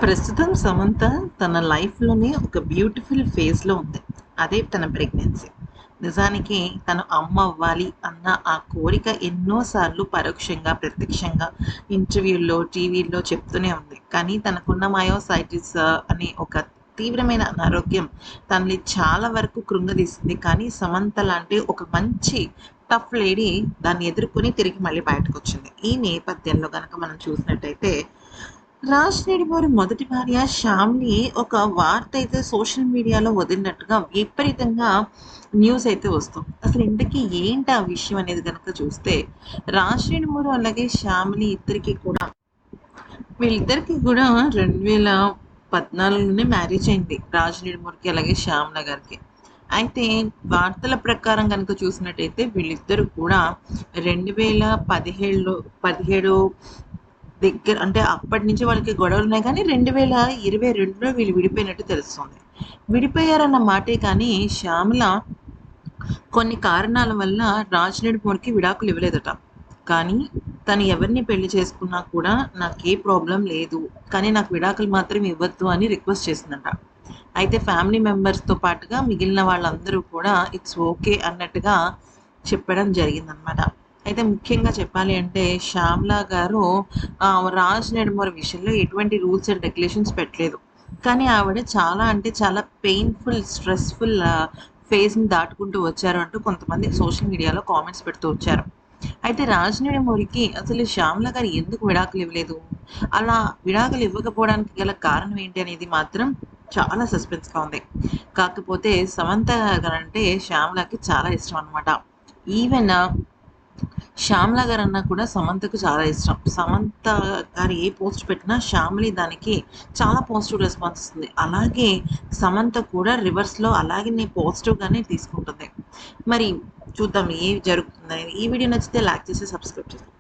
ప్రస్తుతం సమంత తన లైఫ్‌లోనే ఒక బ్యూటిఫుల్ ఫేజ్‌లో ఉంది. అదే తన ప్రెగ్నెన్సీ. నిజానికి తను అమ్మ అవ్వాలి అన్న ఆ కోరిక ఎన్నో సార్లు పరోక్షంగా, ప్రత్యక్షంగా ఇంటర్వ్యూల్లో, టీవీల్లో చెప్తూనే ఉంది. కానీ తనకున్న మయోసైటిస్ అనే ఒక తీవ్రమైన అనారోగ్యం తనని చాలా వరకు కృంగదీసింది. కానీ సమంత లాంటి ఒక మంచి టఫ్ లేడీ దాన్ని ఎదుర్కొని తిరిగి మళ్ళీ బయటకొచ్చింది. ఈ నేపథ్యంలో గనక మనం చూసినట్టయితే రాజ్ నెడుమూరి మొదటి భార్య శ్యామ్‌ని ఒక వార్త అయితే సోషల్ మీడియాలో వదిలినట్టుగా విపరీతంగా న్యూస్ అయితే వస్తుంది. అసలు ఇంతకీ ఏంటి ఆ విషయం అనేది గనక చూస్తే, రాజ్ నెడుమూరి అలాగే శ్యామిలి వీళ్ళిద్దరికీ కూడా 2014లోనే మ్యారేజ్ అయింది. రాజ్ నెడుమూరికి అలాగే శ్యామల గారికి. అయితే వార్తల ప్రకారం గనుక చూసినట్టయితే వీళ్ళిద్దరూ కూడా 2017లో 17 అంటే అప్పటి నుంచి వాళ్ళకి గొడవలున్నాయి కానీ 2022లో వీళ్ళు విడిపోయినట్టు తెలుస్తుంది. విడిపోయారన్న మాటే కానీ శ్యామల కొన్ని కారణాల వల్ల రాజ్ నెడుమూరికి విడాకులు ఇవ్వలేదట. కానీ తను ఎవరిని పెళ్లి చేసుకున్నా కూడా నాకే ప్రాబ్లం లేదు. కానీ నాకు విడాకులు మాత్రం ఇవ్వద్దు అని రిక్వెస్ట్ చేసిందంట. అయితే ఫ్యామిలీ మెంబర్స్‌తో పాటుగా మిగిలిన వాళ్ళందరూ కూడా ఇట్స్ ఓకే అన్నట్టుగా చెప్పడం జరిగిందనమాట. అయితే ముఖ్యంగా చెప్పాలి అంటే శ్యామ్ల గారు రాజ్ నెడుమూరి విషయంలో ఎటువంటి రూల్స్ అండ్ రెగ్యులేషన్స్ పెట్టలేదు. కానీ ఆవిడ చాలా అంటే చాలా పెయిన్‌ఫుల్, స్ట్రెస్‌ఫుల్ ఫేజ్‌ని దాటుకుంటూ వచ్చారు అంటూ కొంతమంది సోషల్ మీడియాలో కామెంట్స్ పెడుతూ వచ్చారు. అయితే రాజ్ నెడుమూరికి అసలు శ్యామ్ల గారు ఎందుకు విడాకులు ఇవ్వలేదు? అలా విడాకులు ఇవ్వకపోవడానికి గల కారణం ఏంటి అనేది మాత్రం చాలా సస్పెన్స్‌గా ఉంది. కాకపోతే సమంత గారంటే శ్యామ్లకి చాలా ఇష్టం అనమాట. ఈవెన్ శ్యామ్ల గారన్నా కూడా సమంతకు చాలా ఇష్టం. సమంత గారు ఏ పోస్ట్ పెట్టినా శ్యామిలి దానికి చాలా పాజిటివ్ రెస్పాన్స్ ఇస్తుంది. అలాగే సమంత కూడా రివర్స్‌లో అలాగనే పాజిటివ్‌గానే తీసుకుంటుంది. మరి చూద్దాం ఏం జరుగుతుందనేది. ఈ వీడియో నచ్చితే లైక్ చేసి సబ్స్క్రైబ్ చేసుకోండి.